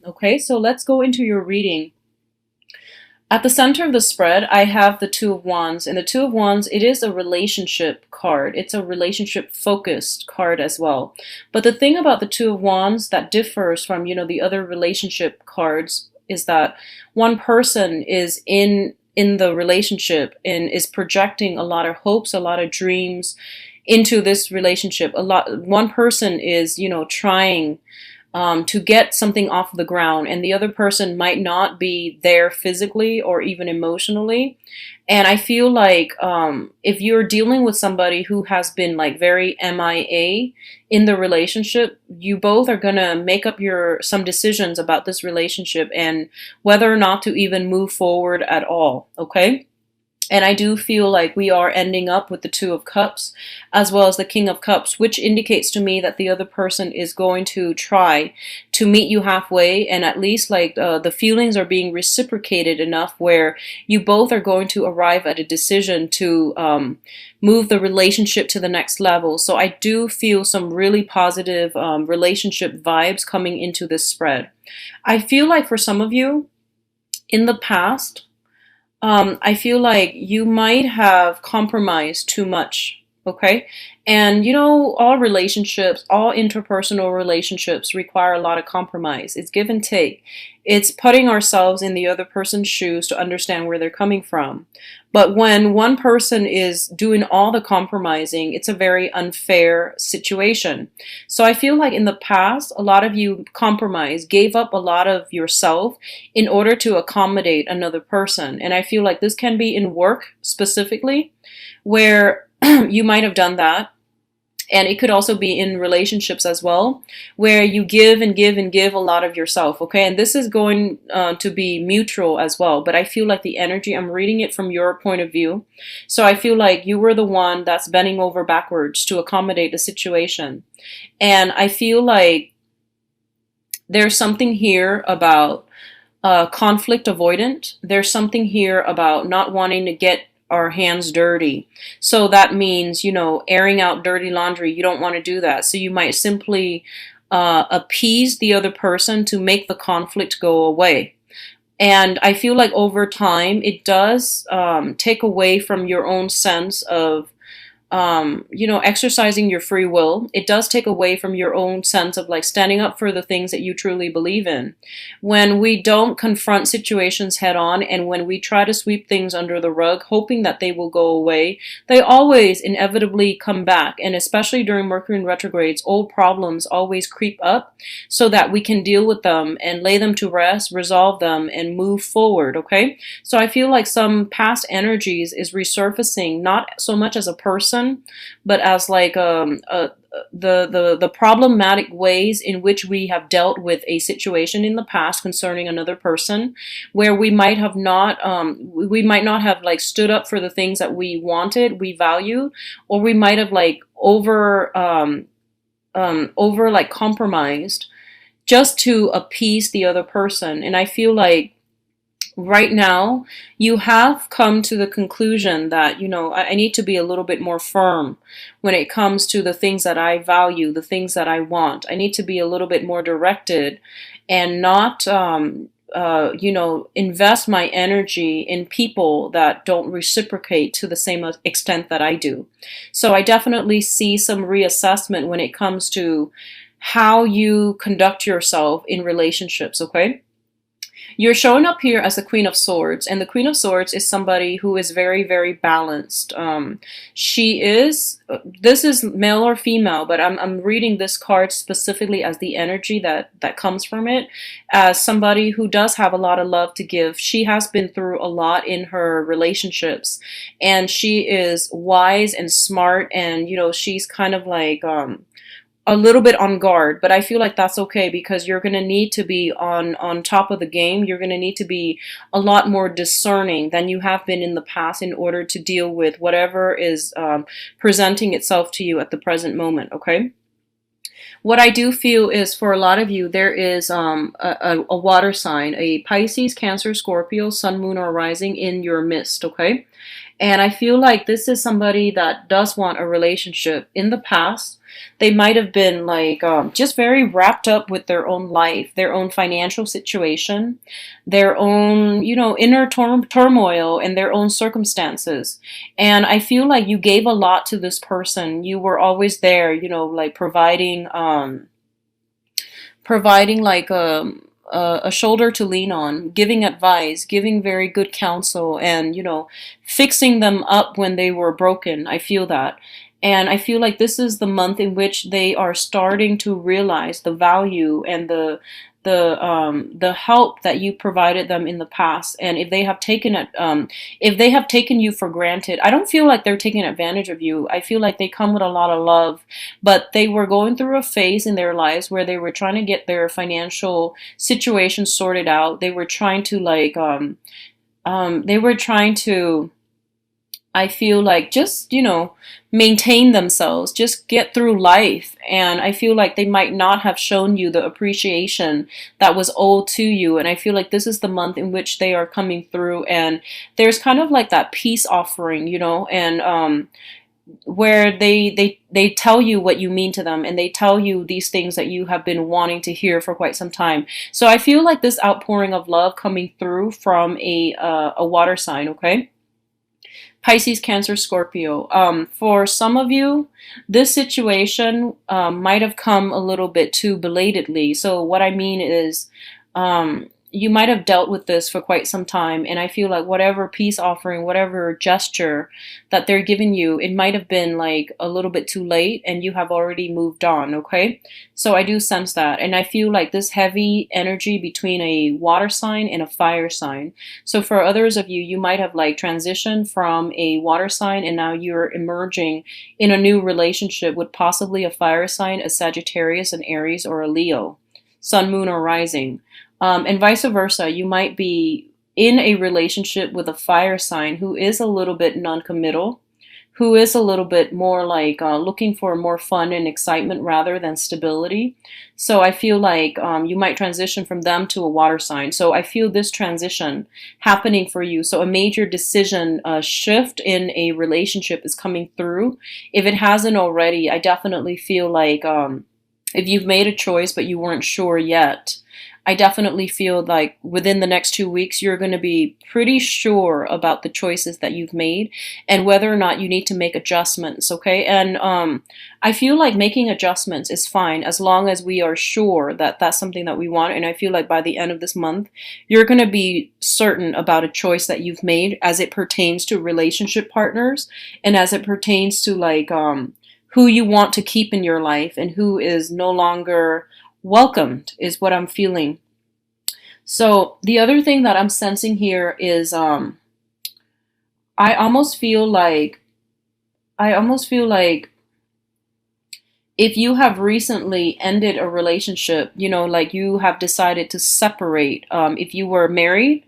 Okay, so let's go into your reading. At the center of the spread, I have the Two of Wands. And the Two of Wands, it is a relationship card. It's a relationship focused card as well. But the thing about the Two of Wands that differs from, the other relationship cards is that one person is in the relationship and is projecting a lot of hopes, a lot of dreams into this relationship. One person is, trying to get something off the ground, and the other person might not be there physically or even emotionally. And I feel like if you're dealing with somebody who has been like very MIA in the relationship, you both are gonna make up some decisions about this relationship and whether or not to even move forward at all. Okay. And I do feel like we are ending up with the Two of Cups as well as the King of Cups, which indicates to me that the other person is going to try to meet you halfway, and at least like the feelings are being reciprocated enough where you both are going to arrive at a decision to move the relationship to the next level. So I do feel some really positive relationship vibes coming into this spread. I feel like for some of you in the past, I feel like you might have compromised too much. Okay. And all relationships, all interpersonal relationships require a lot of compromise. It's give and take. It's putting ourselves in the other person's shoes to understand where they're coming from. But when one person is doing all the compromising, it's a very unfair situation. So I feel like in the past, a lot of you compromised, gave up a lot of yourself in order to accommodate another person. And I feel like this can be in work specifically, where you might have done that. And it could also be in relationships as well, where you give and give and give a lot of yourself, okay? And this is going to be mutual as well. But I feel like the energy, I'm reading it from your point of view. So I feel like you were the one that's bending over backwards to accommodate the situation. And I feel like there's something here about conflict avoidant. There's something here about not wanting to get our hands dirty. So that means, airing out dirty laundry. You don't want to do that. So you might simply appease the other person to make the conflict go away. And I feel like over time, it does take away from your own sense of exercising your free will. It does take away from your own sense of like standing up for the things that you truly believe in. When we don't confront situations head on, and when we try to sweep things under the rug, hoping that they will go away, they always inevitably come back. And especially during Mercury in retrogrades, old problems always creep up so that we can deal with them and lay them to rest, resolve them, and move forward. Okay. So I feel like some past energies is resurfacing, not so much as a person, but as like the problematic ways in which we have dealt with a situation in the past concerning another person, where we might not have like stood up for the things that we wanted, we value, or we might have like over like compromised just to appease the other person. And I feel like right now you have come to the conclusion that I need to be a little bit more firm when it comes to the things that I value, the things that I want. I need to be a little bit more directed and not invest my energy in people that don't reciprocate to the same extent that I do. So I definitely see some reassessment when it comes to how you conduct yourself in relationships. Okay. You're showing up here as the Queen of Swords, and the Queen of Swords is somebody who is very, very balanced. This is male or female, but I'm reading this card specifically as the energy that comes from it, as somebody who does have a lot of love to give. She has been through a lot in her relationships, and she is wise and smart, and she's kind of like a little bit on guard, but I feel like that's okay, because you're going to need to be on top of the game. You're going to need to be a lot more discerning than you have been in the past in order to deal with whatever is presenting itself to you at the present moment. Okay. What I do feel is for a lot of you, there is a water sign, a Pisces, Cancer, Scorpio, Sun, Moon, or Rising in your midst. Okay. And I feel like this is somebody that does want a relationship in the past. They might have been like just very wrapped up with their own life, their own financial situation, their own, inner turmoil and their own circumstances. And I feel like you gave a lot to this person. You were always there, like providing like a shoulder to lean on, giving advice, giving very good counsel, and fixing them up when they were broken. I feel that. And I feel like this is the month in which they are starting to realize the value and the help that you provided them in the past. And if they have taken it, if they have taken you for granted, I don't feel like they're taking advantage of you. I feel like they come with a lot of love, but they were going through a phase in their lives where they were trying to get their financial situation sorted out. They were trying to they were trying to, I feel like, just, maintain themselves, just get through life. And I feel like they might not have shown you the appreciation that was owed to you. And I feel like this is the month in which they are coming through. And there's kind of like that peace offering, and where they tell you what you mean to them, and they tell you these things that you have been wanting to hear for quite some time. So I feel like this outpouring of love coming through from a water sign, okay? Pisces, Cancer, Scorpio. For some of you, this situation might have come a little bit too belatedly. So what I mean is, you might have dealt with this for quite some time, and I feel like whatever peace offering, whatever gesture that they're giving you, it might have been like a little bit too late, and you have already moved on, okay? So I do sense that, and I feel like this heavy energy between a water sign and a fire sign. So for others of you, you might have like transitioned from a water sign, and now you're emerging in a new relationship with possibly a fire sign, a Sagittarius, an Aries, or a Leo, sun, moon, or rising. And vice versa, you might be in a relationship with a fire sign who is a little bit non-committal, who is a little bit more like looking for more fun and excitement rather than stability. So I feel like you might transition from them to a water sign. So I feel this transition happening for you. So a major decision shift in a relationship is coming through. If it hasn't already, I definitely feel like if you've made a choice but you weren't sure yet, I definitely feel like within the next 2 weeks, you're going to be pretty sure about the choices that you've made and whether or not you need to make adjustments, okay? And I feel like making adjustments is fine as long as we are sure that that's something that we want. And I feel like by the end of this month, you're going to be certain about a choice that you've made as it pertains to relationship partners and as it pertains to like who you want to keep in your life and who is no longer welcomed, is what I'm feeling. So the other thing that I'm sensing here is I almost feel like if you have recently ended a relationship, like you have decided to separate, if you were married,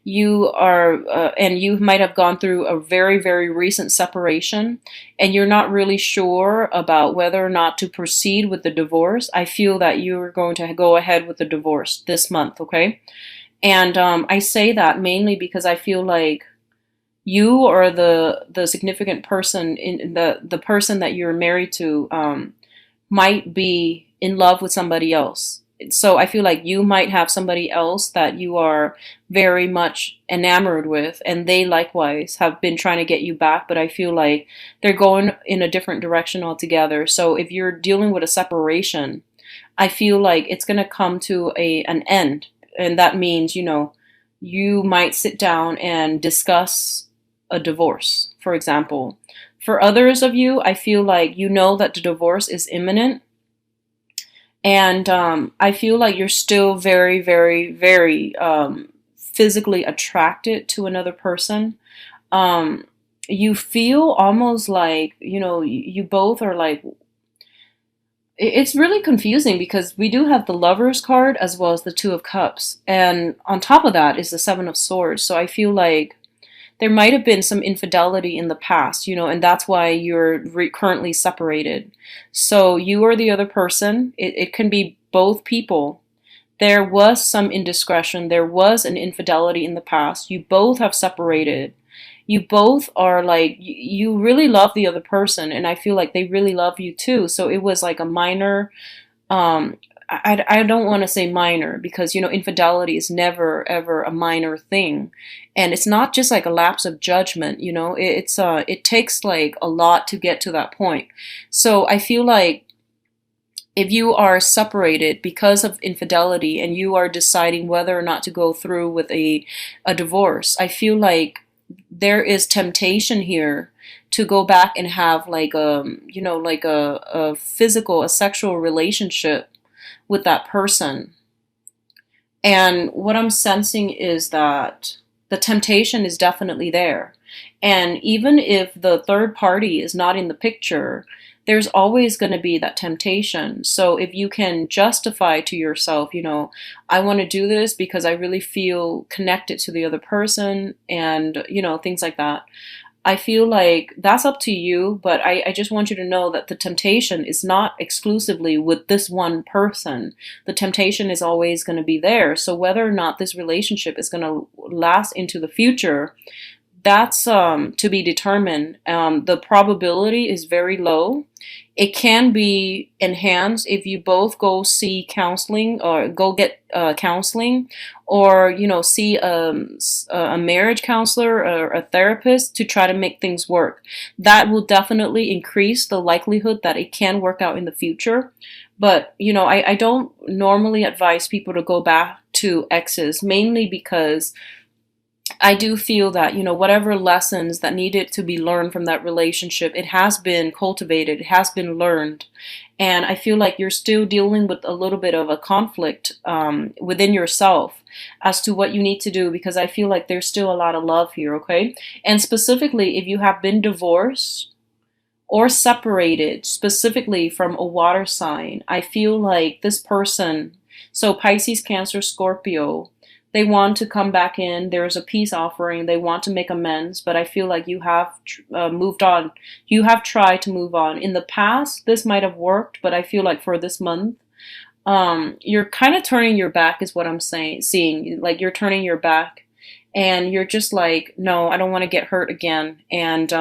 you are, and you might have gone through a very, very recent separation, and you're not really sure about whether or not to proceed with the divorce. I feel that you're going to go ahead with the divorce this month, okay? And I say that mainly because I feel like you or the significant person in the person that you're married to might be in love with somebody else. So I feel like you might have somebody else that you are very much enamored with, and they likewise have been trying to get you back, but I feel like they're going in a different direction altogether. So if you're dealing with a separation, I feel like it's going to come to an end, and that means, you might sit down and discuss a divorce, for example. For others of you, I feel like you know that the divorce is imminent. And I feel like you're still very, very, very physically attracted to another person. You feel almost like, you both are like, it's really confusing because we do have the Lovers card as well as the Two of Cups. And on top of that is the Seven of Swords. So I feel like there might have been some infidelity in the past, and that's why you're currently separated. So you or the other person, it can be both people. There was some indiscretion. There was an infidelity in the past. You both have separated. you both are like, you really love the other person, and I feel like they really love you too. So it was like a minor, um I don't want to say minor, because infidelity is never ever a minor thing, and it's not just like a lapse of judgment. It takes like a lot to get to that point. So I feel like if you are separated because of infidelity and you are deciding whether or not to go through with a divorce, I feel like there is temptation here to go back and have like a physical, a sexual relationship with that person. And what I'm sensing is that the temptation is definitely there. And even if the third party is not in the picture, there's always going to be that temptation. So if you can justify to yourself, I want to do this because I really feel connected to the other person, and, things like that. I feel like that's up to you, but I just want you to know that the temptation is not exclusively with this one person. The temptation is always going to be there. So whether or not this relationship is going to last into the future, that's to be determined. The probability is very low. It can be enhanced if you both go see counseling, or go get counseling, or see a marriage counselor or a therapist to try to make things work. That will definitely increase the likelihood that it can work out in the future. But I don't normally advise people to go back to exes, mainly because I do feel that, whatever lessons that needed to be learned from that relationship, it has been cultivated, it has been learned. And I feel like you're still dealing with a little bit of a conflict within yourself as to what you need to do, because I feel like there's still a lot of love here, okay? And specifically, if you have been divorced or separated, specifically from a water sign, I feel like this person, so Pisces, Cancer, Scorpio, they want to come back in. There's a peace offering. They want to make amends, but I feel like you have moved on. You have tried to move on. In the past, this might have worked, but I feel like for this month, you're kind of turning your back, is what I'm seeing. Like you're turning your back, and you're just like, no, I don't want to get hurt again. And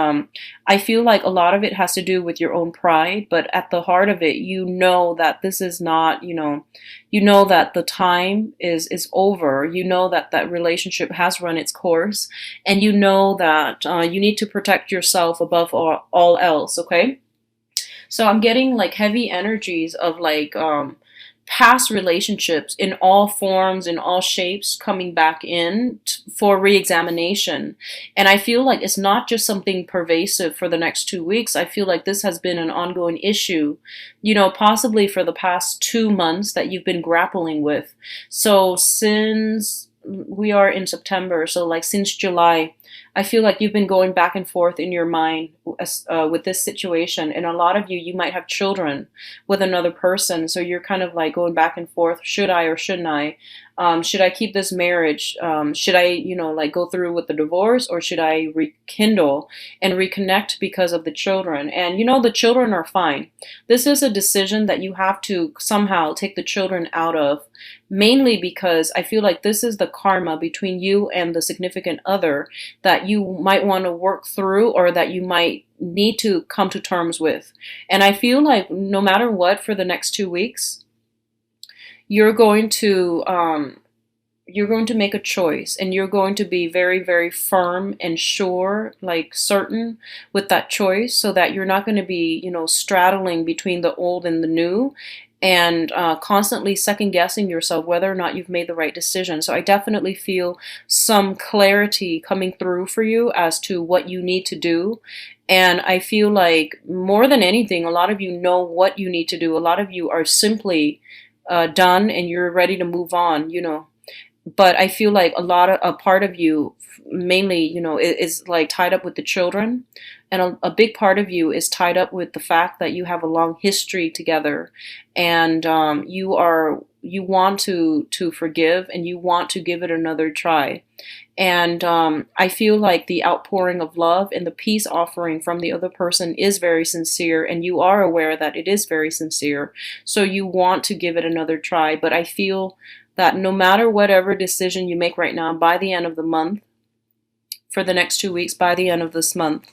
I feel like a lot of it has to do with your own pride, but at the heart of it, that this is not, that the time is over. That relationship has run its course, and that you need to protect yourself above all else. Okay. So I'm getting like heavy energies of like past relationships in all forms, in all shapes, coming back in for re-examination. And I feel like it's not just something pervasive for the next 2 weeks. I feel like this has been an ongoing issue, possibly for the past 2 months that you've been grappling with. So since we are in September, so like since July, I feel like you've been going back and forth in your mind with this situation. And a lot of you might have children with another person. So you're kind of like going back and forth. Should I or shouldn't I? Should I keep this marriage? Should I, like go through with the divorce, or should I rekindle and reconnect because of the children? And, the children are fine. This is a decision that you have to somehow take the children out of, mainly because I feel like this is the karma between you and the significant other that you might want to work through, or that you might need to come to terms with. And I feel like no matter what, for the next 2 weeks, you're going to make a choice, and you're going to be very, very firm and sure, like certain with that choice, so that you're not going to be, straddling between the old and the new, and constantly second guessing yourself whether or not you've made the right decision. So I definitely feel some clarity coming through for you as to what you need to do. And I feel like more than anything, a lot of you know what you need to do. A lot of you are simply done, and you're ready to move on, But I feel like a part of you, mainly, is like tied up with the children. And a big part of you is tied up with the fact that you have a long history together, and you want to forgive, and you want to give it another try. And I feel like the outpouring of love and the peace offering from the other person is very sincere, and you are aware that it is very sincere. So you want to give it another try. But I feel that no matter whatever decision you make right now, by the end of the month, for the next 2 weeks by the end of this month.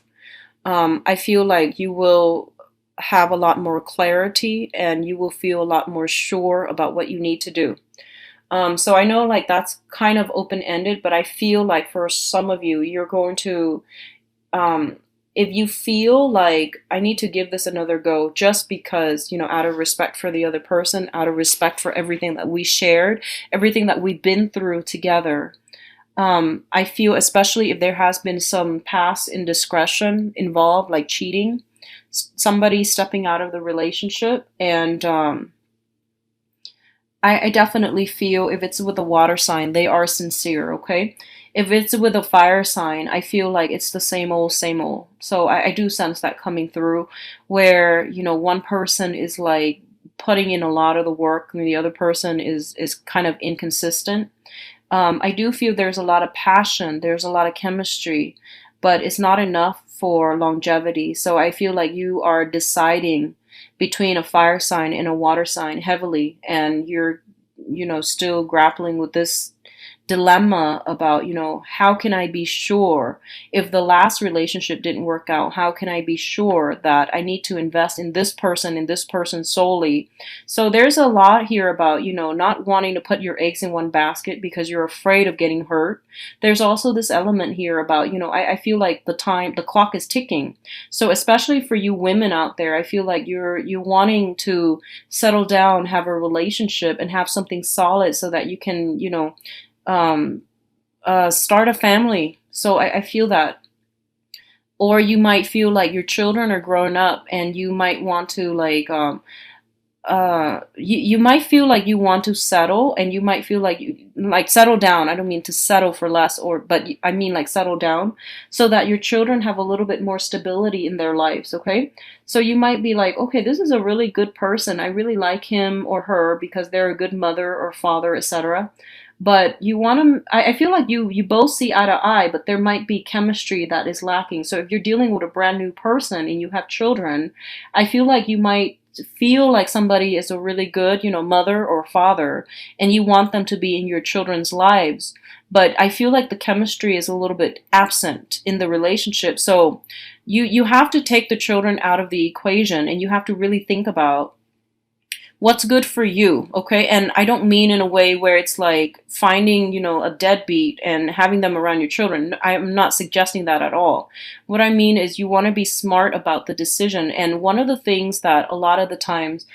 I feel like you will have a lot more clarity and you will feel a lot more sure about what you need to do. So I know like that's kind of open ended, but I feel like for some of you, you're going to, um, if you feel like I need to give this another go just because, out of respect for the other person, out of respect for everything that we shared, everything that we've been through together. I feel, especially if there has been some past indiscretion involved, like cheating, somebody stepping out of the relationship, and I definitely feel if it's with a water sign, they are sincere, okay? If it's with a fire sign, I feel like it's the same old, same old. So I do sense that coming through where, one person is like putting in a lot of the work and the other person is kind of inconsistent. I do feel there's a lot of passion, there's a lot of chemistry, but it's not enough for longevity. So I feel like you are deciding between a fire sign and a water sign heavily, and you're, still grappling with this dilemma about, how can I be sure if the last relationship didn't work out? How can I be sure that I need to invest in this person solely? So there's a lot here about, not wanting to put your eggs in one basket because you're afraid of getting hurt. There's also this element here about, I feel like the clock is ticking. So especially for you women out there, I feel like you're wanting to settle down, have a relationship, and have something solid so that you can, um, start a family. So I feel that. Or you might feel like your children are growing up and you might want to like you might feel like you want to settle, and you might feel like you like settle down. I don't mean to settle for less, but I mean like settle down so that your children have a little bit more stability in their lives, okay? So you might be like, okay, this is a really good person, I really like him or her because they're a good mother or father, etc. But you want to, I feel like you both see eye to eye, but there might be chemistry that is lacking. So if you're dealing with a brand new person and you have children, I feel like you might feel like somebody is a really good, mother or father, and you want them to be in your children's lives. But I feel like the chemistry is a little bit absent in the relationship. So you have to take the children out of the equation, and you have to really think about what's good for you, okay? And I don't mean in a way where it's like finding, a deadbeat and having them around your children. I'm not suggesting that at all. What I mean is you want to be smart about the decision. And one of the things that a lot of the times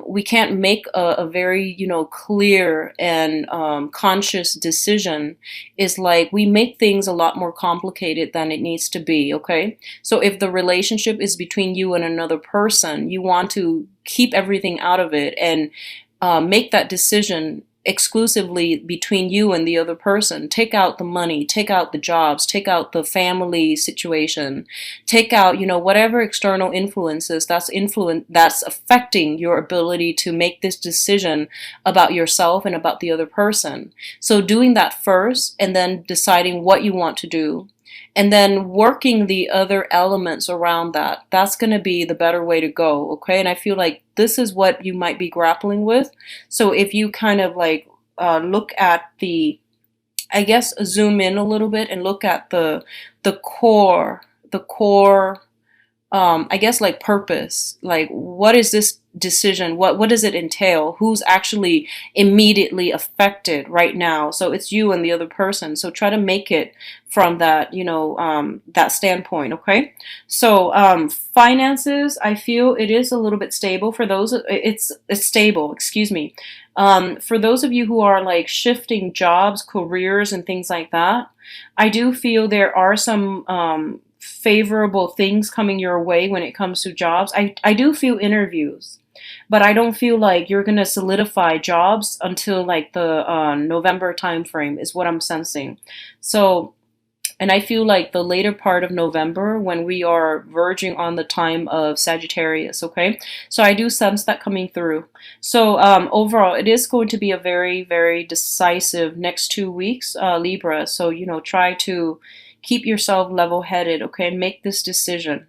we can't make a very, clear and conscious decision is like we make things a lot more complicated than it needs to be, okay? So if the relationship is between you and another person, you want to keep everything out of it and make that decision exclusively between you and the other person. Take out the money, take out the jobs, take out the family situation, take out, whatever external influences that's affecting your ability to make this decision about yourself and about the other person. So doing that first and then deciding what you want to do, and then working the other elements around that. That's going to be the better way to go, okay? And I feel like this is what you might be grappling with. So if you kind of like look at I guess zoom in a little bit and look at the core I guess like purpose, like what is this decision, what does it entail, who's actually immediately affected right now. So it's you and the other person, so try to make it from that, that standpoint, okay? So finances, I feel it is a little bit stable for those, it's stable, excuse me. For those of you who are like shifting jobs, careers, and things like that, I do feel there are some favorable things coming your way when it comes to jobs. I do feel interviews, but I don't feel like you're going to solidify jobs until like the November timeframe is what I'm sensing. So, and I feel like the later part of November when we are verging on the time of Sagittarius, okay? So I do sense that coming through. So overall, it is going to be a very, very decisive next 2 weeks, Libra. So, try to keep yourself level-headed, okay? Make this decision.